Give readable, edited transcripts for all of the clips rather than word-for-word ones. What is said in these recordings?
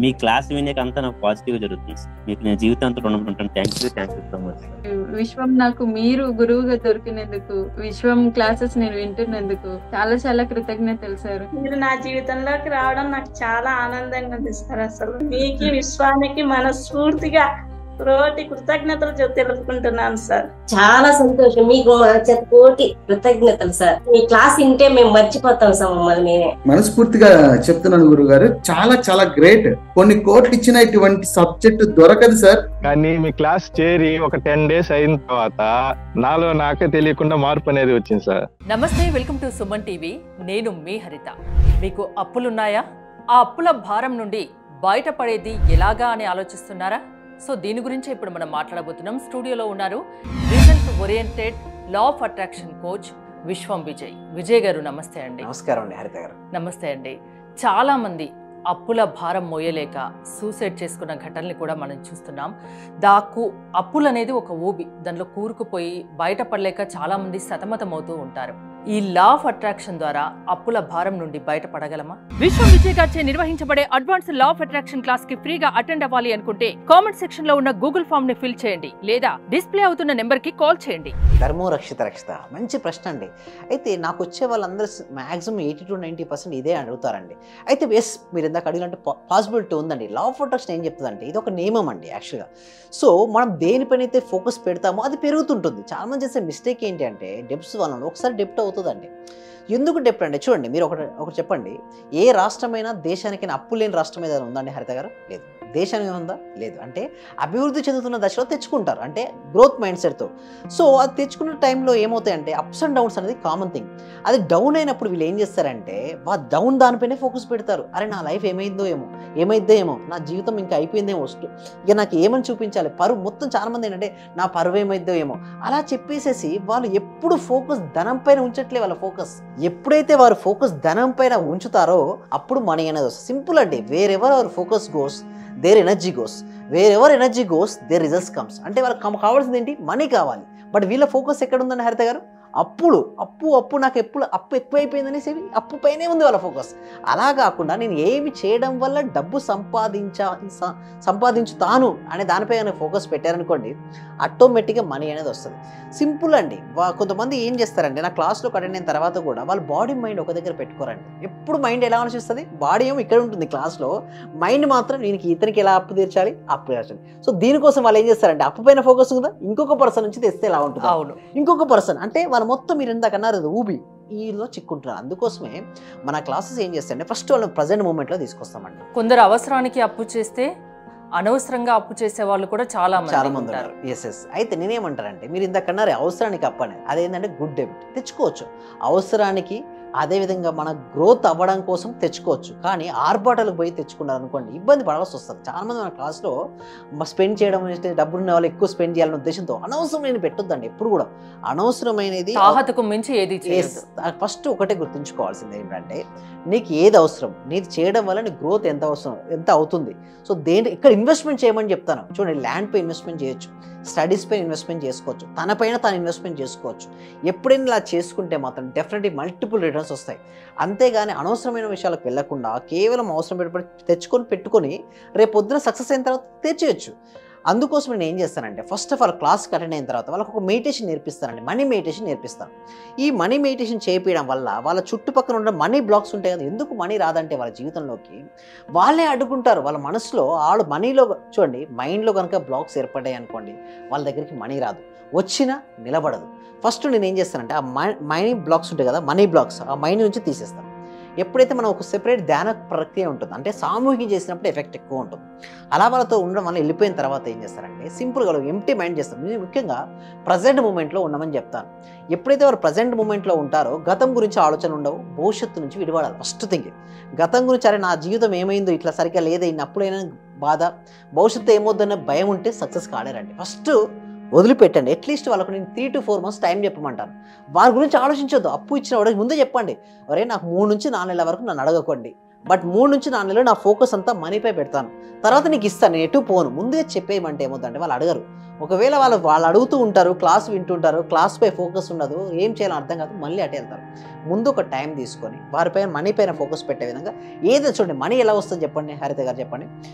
మీ class వినేక అంతా నాకు positive జరుగుతుంది. మీకు నేను జీవితాంతం రుణపడి ఉంటాను. Thank you so much. విశ్వం నాకు మీరు గురువుగా దొరికినందుకు, విశ్వం క్లాసెస్ నేను వింటున్నందుకు చాలా చాలా కృతజ్ఞతలు సార్. మీరు నా జీవితంలోకి రావడం నాకు చాలా ఆనందంగా ఉంది సార్. అసలు మీకు విశ్వానికి మనస్ఫూర్తిగా కోటి కృతజ్ఞతలు తెలుపుకుంటున్నాను సార్. చాలా సంతోషం. మీకు కోటి కృతజ్ఞతలు సార్. మీ క్లాస్ వింటే మేము మర్చిపోతాం సార్. మమ్మల్ని నేనే మనస్ఫూర్తిగా చెప్తున్నాను గురువు గారు, చాలా చాలా గ్రేట్. కొన్ని కోట్లు ఇచ్చిన ఇటువంటి సబ్జెక్ట్ దొరకదు సార్. కానీ మీ క్లాస్ చేరి ఒక 10 days అయిన తర్వాత నాలో నాకే తెలియకుండా మార్పు అనేది వచ్చింది సార్. నమస్తే, వెల్కమ్ టు సుమన్ టీవీ. నేను మీ హరిత. మీకు అప్పులున్నాయా? ఆ అప్పుల భారం నుండి బయటపడేది ఎలాగా అని ఆలోచిస్తున్నారా? సో దీని గురించి ఇప్పుడు మనం మాట్లాడబోతున్నాం. స్టూడియోలో ఉన్నారు result oriented law of attraction coach విశ్వం విజయ్ గారు. నమస్తే అండి. నమస్కారం అండి హరిత గారు. నమస్తే అండి. చాలా మంది అప్పుల భారం మోయలేక సూసైడ్ చేసుకున్న ఘటనలు కూడా మనం చూస్తున్నాం. అప్పులు అనేది ఒక ఊబి, దానిలో కూరుకుపోయి బయటపడలేక చాలా మంది సతమతం అవుతూ ఉంటారు. ఈ లా ఆఫ్ అట్రాక్షన్ ద్వారా అప్పుల భారం నుండి బయటపడగలమా? విశ్వం విజయ్ గారిచే నిర్వహించబడే advance law of attraction class కి ఫ్రీగా అటెండ్ అవ్వాలి అనుకుంటే కామెంట్ సెక్షన్ లో ఉన్న గూగుల్ ఫామ్ ని ఫిల్ చేయండి, లేదా డిస్ప్లే అవుతున్న నెంబర్ కి కాల్ చేయండి. ధర్మో రక్షిత రక్షిత, మంచి ప్రశ్న అండి. అయితే నాకు వచ్చే వాళ్ళందరూ మాక్సిమం 80 to 90% ఇదే అడుగుతారండి. అయితే ఎస్, మీరు ఇందాక అడిగినట్టు పాసిబిలిటీ ఉందండి. లా ఆఫ్ అట్రాక్షన్ ఏం చెప్తుందంటే ఇది ఒక నియమం అండి యాక్చువల్గా. సో మనం దేనిపైనైతే ఫోకస్ పెడతామో అది పెరుగుతుంటుంది. చాలా మంది చేసే మిస్టేక్ ఏంటి అంటే డెప్స్ వలన ఒకసారి డెప్ట్ అవుతుందండి. ఎందుకు డెప్ట్ అంటే చూడండి, మీరు ఒకటి చెప్పండి, ఏ రాష్ట్రమైనా దేశానికైనా అప్పు లేని రాష్ట్రం ఏదైనా ఉందండి హరిత గారు? లేదు. దేశానికి ఉందా? లేదు. అంటే అభివృద్ధి చెందుతున్న దశలో తెచ్చుకుంటారు, అంటే గ్రోత్ మైండ్ సెట్తో. సో అది తెచ్చుకున్న టైంలో ఏమవుతాయంటే అప్స్ అండ్ డౌన్స్ అనేది కామన్ థింగ్. అది డౌన్ అయినప్పుడు వీళ్ళు ఏం చేస్తారంటే డౌన్ దానిపైనే ఫోకస్ పెడతారు. అరే నా లైఫ్ ఏమైందో ఏమో, నా జీవితం ఇంకా అయిపోయిందేమో, ఇక నాకు ఏమని చూపించాలి, పరువు మొత్తం. చాలా మంది ఏంటంటే నా పరువు ఏమైందో ఏమో అలా చెప్పేసేసి వాళ్ళు ఎప్పుడు ఫోకస్ ధనం పైన ఉంచట్లే. వాళ్ళ ఫోకస్ ఎప్పుడైతే వారు ఫోకస్ ధనం పైన ఉంచుతారో అప్పుడు మనీ అనేది వస్తుంది. సింపుల్ అండి. Wherever our focus goes there energy goes, wherever energy goes there results comes. అంటే వాళ్ళకి కావాల్సింది ఏంటి? మనీ కావాలి. బట్ వీళ్ళ ఫోకస్ ఎక్కడ ఉందండి హరిత గారు? అప్పు నాకు ఎప్పుడు అప్పు ఎక్కువైపోయిందనేసి అప్పు పైనే ఉంది వాళ్ళ ఫోకస్. అలా కాకుండా నేను ఏమి చేయడం వల్ల డబ్బు సంపాదించుతాను అనే దానిపై ఫోకస్ పెట్టారనుకోండి, ఆటోమేటిక్గా మనీ అనేది వస్తుంది. సింపుల్ అండి. కొంతమంది ఏం చేస్తారంటే నా క్లాస్లో అటెండ్ అయిన తర్వాత కూడా వాళ్ళ బాడీ మైండ్ ఒక దగ్గర పెట్టుకోరండి. ఎప్పుడు మైండ్ ఎలా ఆలోచిస్తుంది? బాడీ ఏమో ఇక్కడ ఉంటుంది క్లాస్లో, మైండ్ మాత్రం నేను ఇతనికి ఎలా అప్పు తీర్చాలి. సో దీనికోసం వాళ్ళు ఏం చేస్తారంటే అప్పు పైన ఫోకస్ ఉందా, ఇంకొక పర్సన్ నుంచి తెస్తే ఎలా ఉంటుంది, ఇంకొక పర్సన్ అంటే వాళ్ళ మొత్తం మీరు ఎందాకన్నారు ఊబి ఈలో చిక్కుంటున్నారు. అందుకోసమే మన క్లాసెస్ ఏం చేస్తాయంటే ఫస్ట్ వాళ్ళని ప్రజెంట్ మూమెంట్లో తీసుకొస్తామండి. కొందరు అవసరానికి అప్పు చేస్తే అనవసరంగా అప్పు చేసే వాళ్ళు కూడా చాలా మంది ఉన్నారు. ఎస్. అయితే నేనేమంటానంటే మీరు ఇందాకన్నారు అవసరానికి అప్పు అనేది, అదేంటంటే గుడ్ డెబిట్ తెచ్చుకోవచ్చు అవసరానికి. అదేవిధంగా మన గ్రోత్ అవ్వడం కోసం తెచ్చుకోవచ్చు. కానీ ఆర్భాటాలకు పోయి తెచ్చుకున్నారు అనుకోండి ఇబ్బంది పడాల్సి వస్తుంది. చాలామంది మన క్లాస్లో స్పెండ్ చేయడం, డబ్బులు ఉన్న వాళ్ళు ఎక్కువ స్పెండ్ చేయాలనే ఉద్దేశంతో అనవసరమైన పెట్టొద్దండి. ఎప్పుడు కూడా అనవసరమైనది మించి ఏది. ఫస్ట్ ఒకటే గుర్తుంచుకోవాల్సింది ఏంటంటే నీకు ఏది అవసరం, నీకు చేయడం వల్ల నీ గ్రోత్ ఎంత అవుతుంది. సో ఇక్కడ ఇన్వెస్ట్మెంట్ చేయమని చెప్తాను. చూడండి, ల్యాండ్ పై ఇన్వెస్ట్మెంట్ చేయొచ్చు, స్టడీస్ పై ఇన్వెస్ట్మెంట్ చేసుకోవచ్చు, తనపైన తాను ఇన్వెస్ట్మెంట్ చేసుకోవచ్చు. ఎప్పుడైనా ఇలా చేసుకుంటే మాత్రం డెఫినెట్లీ మల్టిపుల్ రిటర్న్స్ వస్తాయి. అంతేగాని అనవసరమైన విషయాలకు వెళ్లకుండా కేవలం అవసరం పెట్టుకొని రేపు పొద్దున సక్సెస్ అయిన తర్వాత తెచ్చేయచ్చు. అందుకోసం నేను ఏం చేస్తానంటే ఫస్ట్ ఆఫ్ ఆల్ క్లాస్కి అటెండ్ అయిన తర్వాత వాళ్ళకు ఒక మెడిటేషన్ నేర్పిస్తానండి. మనీ మెడిటేషన్ నేర్పిస్తాను. ఈ మనీ మెడిటేషన్ చేయించడం వల్ల వాళ్ళ చుట్టుపక్కల ఉన్న మనీ బ్లాక్స్ ఉంటాయి కదా, ఎందుకు మనీ రాదంటే వాళ్ళ జీవితంలోకి వాళ్ళే అడ్డుకుంటారు. వాళ్ళ మనసులో వాళ్ళు మనీలో చూడండి, మైండ్లో కనుక బ్లాక్స్ ఏర్పడ్డాయి అనుకోండి వాళ్ళ దగ్గరికి మనీ రాదు, వచ్చినా నిలబడదు. ఫస్ట్ నేను ఏం చేస్తానంటే ఆ మనీ బ్లాక్స్ ఉంటాయి కదా, మనీ బ్లాక్స్ ఆ మైండ్ నుంచి తీసేస్తాను. ఎప్పుడైతే మనం ఒక సెపరేట్ ధ్యాన ప్రక్రియ ఉంటుంది, అంటే సామూహిక చేసినప్పుడు ఎఫెక్ట్ ఎక్కువ ఉంటుంది. అలా వాళ్ళతో ఉండడం వల్ల వెళ్ళిపోయిన తర్వాత ఏం చేస్తారంటే సింపుల్గా ఎంప్టీ మైండ్ చేస్తాం. నేను ముఖ్యంగా ప్రజెంట్ మూమెంట్లో ఉండమని చెప్తాను. ఎప్పుడైతే వారు ప్రజెంట్ మూమెంట్లో ఉంటారో గతం గురించి ఆలోచన ఉండవు, భవిష్యత్తు నుంచి విడిపడాలి. ఫస్ట్ థింగ్ గతం గురించి, అరే నా జీవితం ఏమైందో ఇట్లా సరిగ్గా లేదా, అప్పుడైనా బాధ, భవిష్యత్తు ఏమవుద్దన్న భయం ఉంటే సక్సెస్ కాలేరండి. ఫస్ట్ వదిలిపెట్టండి. అట్లీస్ట్ వాళ్ళకు నేను 3 to 4 months టైం చెప్పమంటాను. వారి గురించి ఆలోచించొద్దు. అప్పు ఇచ్చిన వాడికి ముందే చెప్పండి, ఒరే నాకు 3 నుంచి 4 నెలల వరకు నన్ను అడగకండి, బట్ 3 నుంచి 4 నెలలు నా ఫోకస్ అంతా మనీపై పెడతాను, తర్వాత నీకు ఇస్తాను, నేను ఎటు పోను. ముందే చెప్పేయమంటే ఏమవుతుందంటే వాళ్ళు అడగరు. ఒకవేళ వాళ్ళు అడుగుతూ ఉంటారు, క్లాస్ వింటుంటారు, క్లాస్ పై ఫోకస్ ఉండదు, ఏం చేయాలో అర్థం కాదు, మళ్ళీ అటే వెళ్తారు. ముందు ఒక టైం తీసుకొని వారిపైన మనీ పైన ఫోకస్ పెట్టే విధంగా ఏదో చూడండి. మనీ ఎలా వస్తుంది చెప్పండి హరిత గారు, చెప్పండి.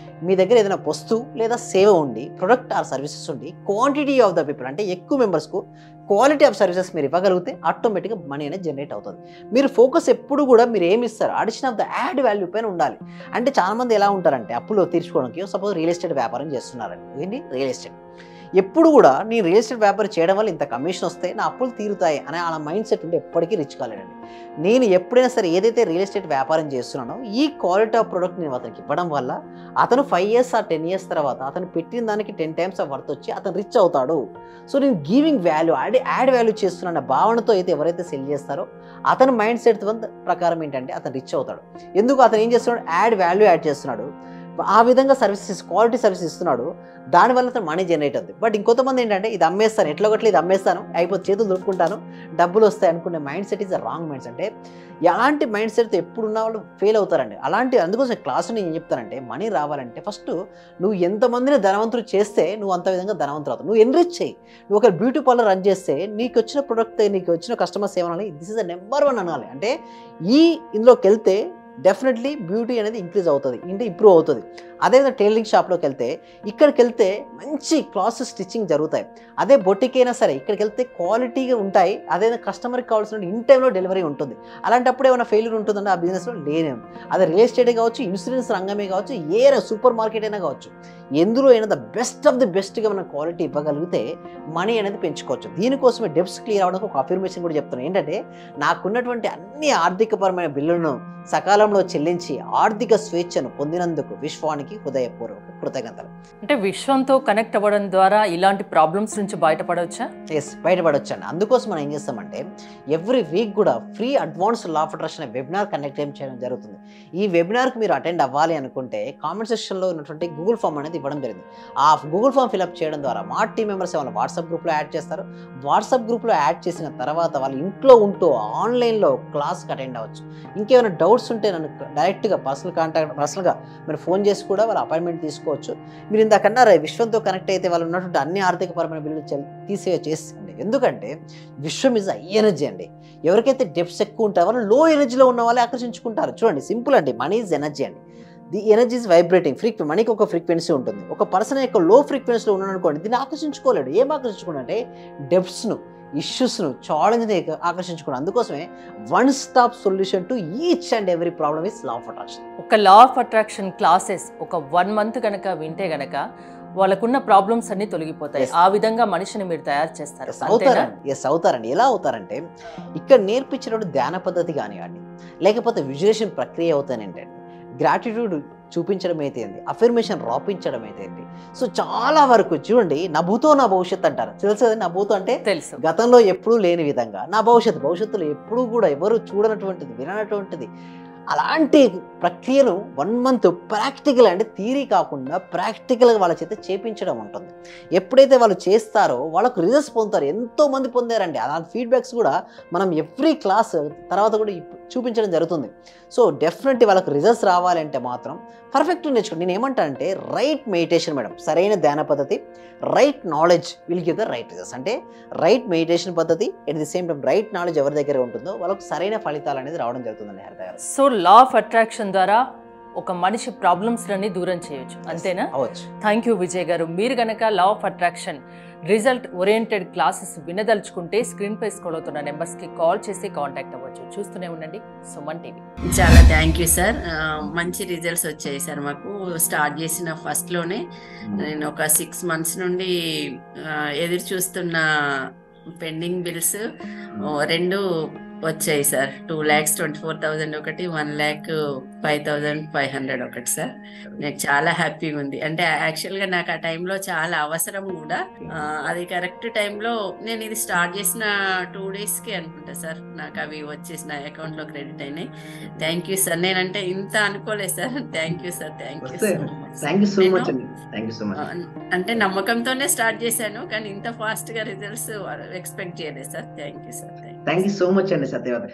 మీ దగ్గర ఏదైనా వస్తువు లేదా సేవ ఉండి, ప్రొడక్ట్ ఆర్ సర్వీసెస్ ఉండి, క్వాంటిటీ ఆఫ్ ద పీపుల్ అంటే ఎక్కువ మెంబర్స్కు క్వాలిటీ ఆఫ్ సర్వీసెస్ మీరు ఇవ్వగలిగితే ఆటోమేటిక్గా మనీ అనేది జనరేట్ అవుతుంది. మీరు ఫోకస్ ఎప్పుడు కూడా మీరు ఏమి ఇస్తారు, addition of the add value పైన ఉండాలి. అంటే చాలామంది ఎలా ఉంటారంటే అప్పులు తీర్చుకోవడానికి సపోజ్ రియల్ ఎస్టేట్ వ్యాపారం చేస్తున్నారండి. ఏంటి రియల్ ఎస్టేట్, ఎప్పుడు కూడా నేను రియల్ ఎస్టేట్ వ్యాపారం చేయడం వల్ల ఇంత కమిషన్ వస్తే నా అప్పులు తీరుతాయి అనే ఆ మైండ్ సెట్ ఉంటే ఎప్పటికీ రిచ్ కాలేడండి. నేను ఎప్పుడైనా సరే ఏదైతే రియల్ ఎస్టేట్ వ్యాపారం చేస్తున్నానో ఈ క్వాలిటీ ఆఫ్ ప్రొడక్ట్ నేను అతనికి ఇవ్వడం వల్ల అతను 5 years or 10 years తర్వాత అతను పెట్టిన దానికి 10 times ఆఫ్ వర్త్ వచ్చి అతను రిచ్ అవుతాడు. సో నేను గివింగ్ వాల్యూ, యాడ్ వాల్యూ చేస్తున్నాను భావనతో అయితే ఎవరైతే సెల్ చేస్తారో అతని మైండ్ సెట్ ప్రకారం ఏంటంటే అతను రిచ్ అవుతాడు. ఎందుకు అతను ఏం చేస్తున్నాడు, యాడ్ చేస్తున్నాడు, ఆ విధంగా సర్వీసెస్ క్వాలిటీ సర్వీస్ ఇస్తున్నాడు, దానివల్ల అతను మనీ జనరేట్ అవుతుంది. బట్ ఇంకొంతమంది ఏంటంటే ఇది అమ్మేస్తాను, ఎట్లా ఒకటి ఇది అమ్మేస్తాను, అయిపోతే చేతులు దొరుకుంటాను, డబ్బులు వస్తాయి అనుకునే mind set is a wrong mind set. అంటే ఎలాంటి మైండ్ సెట్తో ఎప్పుడున్న వాళ్ళు ఫెయిల్ అవుతారండి. అందుకోసం క్లాసు నేను ఏం చెప్తానంటే మనీ రావాలంటే ఫస్ట్ నువ్వు ఎంతమందిని ధనవంతులు చేస్తే నువ్వు అంత విధంగా ధనవంతులు అవుతావు. నువ్వు ఎన్రిచ్ చేయి. నువ్వు ఒక బ్యూటీ పార్లర్ రన్ చేస్తే నీకు వచ్చిన ప్రొడక్ట్, నీకు వచ్చిన కస్టమర్స్ ఏమనాలి, దిస్ ఇస్ ద నెంబర్ 1 అనాలి. అంటే ఇందులోకి వెళ్తే డెఫినెట్లీ బ్యూటీ అనేది ఇంక్రీజ్ అవుతుంది, ఇంప్రూవ్ అవుతుంది. అదేవిధంగా టైలరింగ్ షాప్లోకి వెళ్తే ఇక్కడికి వెళ్తే మంచి క్లాత్ స్టిచ్చింగ్ జరుగుతాయి. అదే బొటిక్ అయినా సరే ఇక్కడికి వెళ్తే క్వాలిటీగా ఉంటాయి. అదేవిధంగా కస్టమర్కి కావాల్సిన ఇన్ టైంలో డెలివరీ ఉంటుంది. అలాంటప్పుడు ఏమైనా ఫెయిల్యూర్ ఉంటుందంటే ఆ బిజినెస్లో లేనేం. అదే రియల్ ఎస్టేటే కావచ్చు, ఇన్సూరెన్స్ రంగమే కావచ్చు, ఏ సూపర్ మార్కెట్ అయినా కావచ్చు, ఎందులో అయినా ద బెస్ట్ ఆఫ్ ది బెస్ట్గా మనం క్వాలిటీ ఇవ్వగలిగితే మనీ అనేది పెంచుకోవచ్చు. దీనికోసమే డెబ్ట్స్ క్లియర్ అవడానికి ఒక అఫర్మేషన్ కూడా చెప్తున్నాను. ఏంటంటే నాకున్నటువంటి అన్ని ఆర్థికపరమైన బిల్లులను సకాలంలో చెల్లించి ఆర్థిక స్వేచ్ఛను పొందినందుకు విశ్వానికి హృదయపూర్వక కృతజ్ఞతలు. అంటే విశ్వంతో కనెక్ట్ అవ్వడం ద్వారా ఇలాంటి ప్రాబ్లమ్స్ నుంచి బయటపడవచ్చా? బయటపడవచ్చు అండి. అందుకోసం మనం ఏం చేస్తామంటే ఎవ్రీ వీక్ కూడా free advance law of attraction webinar conduct చేయడం జరుగుతుంది. ఈ వెబినార్కి మీరు అటెండ్ అవ్వాలి అనుకుంటే కామెంట్ సెక్షన్లో ఉన్నటువంటి గూగుల్ ఫామ్ అనేది ఇవ్వడం జరిగింది. ఆ గూగుల్ ఫామ్ ఫిల్అప్ చేయడం ద్వారా మా టీం మెంబర్స్ ఏమైనా వాట్సాప్ గ్రూప్లో యాడ్ చేస్తారు. వాట్సాప్ గ్రూప్లో యాడ్ చేసిన తర్వాత వాళ్ళు ఇంట్లో ఉంటూ ఆన్లైన్లో క్లాస్కి అటెండ్ అవ్వచ్చు. ఇంకేమైనా డౌట్స్ ఉంటే నన్ను డైరెక్ట్గా పర్సనల్గా మీరు ఫోన్ చేసి కూడా వాళ్ళ అపాయింట్మెంట్ తీసుకోవచ్చు. మీరు ఇందాకన్నారు విశ్వంతో కనెక్ట్ అయితే వాళ్ళు ఉన్నటువంటి అన్ని ఆర్థికపరమైన బిల్లులు తీసేయండి. ఎందుకంటే విశ్వం ఇస్ హై ఎనర్జీ అండి. ఎవరికైతే డెప్స్ ఎక్కువ ఉంటారో వాళ్ళు లో ఎనర్జీలో ఉన్న వాళ్ళే ఆకర్షించుకుంటారు. చూడండి సింపుల్ అండి, మనీ ఈజ్ ఎనర్జీ అండి. The energy is vibrating. మనీకి ఒక ఫ్రీక్వెన్సీ ఉంటుంది. ఒక పర్సన్ యొక్క లో ఫ్రీక్వెన్సీలో ఉన్నాడు అనుకోండి, దీన్ని ఆకర్షించుకోలేడు. ఏం ఆకర్షించుకోండి అంటే డెప్స్ను, ఇష్యూస్ను, ఛాలెంజ్ని ఆకర్షించుకోండి. అందుకోసమే one stop solution to each and every problem is law of attraction. ఒక లా ఆఫ్ అట్రాక్షన్ క్లాసెస్ ఒక 1 month కనుక వింటే గనక వాళ్ళకున్న ప్రాబ్లమ్స్ అన్ని తొలగిపోతాయి. ఆ విధంగా మనిషిని మీరు తయారు చేస్తారు. అవుతారండి. ఎలా అవుతారంటే ఇక్కడ నేర్పించినప్పుడు ధ్యాన పద్ధతి కానివ్వండి, లేకపోతే విజులేషన్ ప్రక్రియ అవుతానంటే, గ్రాటిట్యూడ్ చూపించడం అయితే ఏంటి, అఫర్మేషన్ రాపించడం అయితే ఏంటి. సో చాలా వరకు చూడండి, నా భూతో నా భవిష్యత్తు అంటారు. తెలుసు కదా, నా భూతో అంటే తెలుసు, గతంలో ఎప్పుడూ లేని విధంగా నా భవిష్యత్తులో ఎప్పుడూ కూడా ఎవరు చూడనటువంటిది, విననటువంటిది, అలాంటి ప్రక్రియను 1 month ప్రాక్టికల్ అంటే థియరీ కాకుండా ప్రాక్టికల్గా వాళ్ళ చేత చేపించడం ఉంటుంది. ఎప్పుడైతే వాళ్ళు చేస్తారో వాళ్ళకు రిజల్ట్స్ పొందుతారు. ఎంతోమంది పొందారండి. అలాంటి ఫీడ్బ్యాక్స్ కూడా మనం ఎవ్రీ క్లాస్ తర్వాత కూడా చూపించడం జరుగుతుంది. సో డెఫినెట్లీ వాళ్ళకు రిజల్ట్స్ రావాలంటే మాత్రం పర్ఫెక్ట్ నేర్చుకోండి. నేను ఏమంటానంటే రైట్ మెడిటేషన్ మేడం, సరైన ధ్యాన పద్ధతి, right knowledge will give the right results. అంటే రైట్ మెడిటేషన్ పద్ధతి, at the same time right knowledge ఎవరి దగ్గర ఉంటుందో వాళ్ళకు సరైన ఫలితాలు అనేది రావడం జరుగుతుందండి హరిత గారు. సో లా ఆఫ్ అట్రాక్షన్ ద్వారా ఒక మనిషి ప్రాబ్లమ్స్లని దూరం చేయొచ్చు, అంతేనా? అవచ్చు. థ్యాంక్ యూ విజయ్ గారు. మీరు కనుక law of attraction result oriented classes వినదలుచుకుంటే స్క్రీన్ పై స్క్రోల్ అవుతున్న నెంబర్స్కి కాల్ చేసి కాంటాక్ట్ అవ్వచ్చు. చూస్తూనే ఉండండి సుమన్ టీవీ. చాలా థ్యాంక్ యూ సార్. మంచి రిజల్ట్స్ వచ్చాయి సార్. మాకు స్టార్ట్ చేసిన ఫస్ట్లోనే నేను ఒక 6 months నుండి ఎదురు చూస్తున్న పెండింగ్ బిల్స్ 2 వచ్చాయి సార్. 2,24,000 ఒకటి, 1,05,500 ఒకటి సార్. నాకు చాలా హ్యాపీగా ఉంది. అంటే యాక్చువల్గా నాకు ఆ టైంలో చాలా అవసరం కూడా. అది కరెక్ట్ టైంలో నేను ఇది స్టార్ట్ చేసిన 2 daysకి అనుకుంటా సార్ నాకు అవి వచ్చేసి నా అకౌంట్లో క్రెడిట్ అయినాయి. Thank you sir. నేనంటే ఇంత అనుకోలేదు sir. Thank you sir. Thank you so much. అంటే నమ్మకంతోనే స్టార్ట్ చేశాను, కానీ ఇంత ఫాస్ట్గా రిజల్ట్స్ ఎక్స్పెక్ట్ చేయలేదు sir. Thank you sir. Thank you so much అండి సత్యవతి.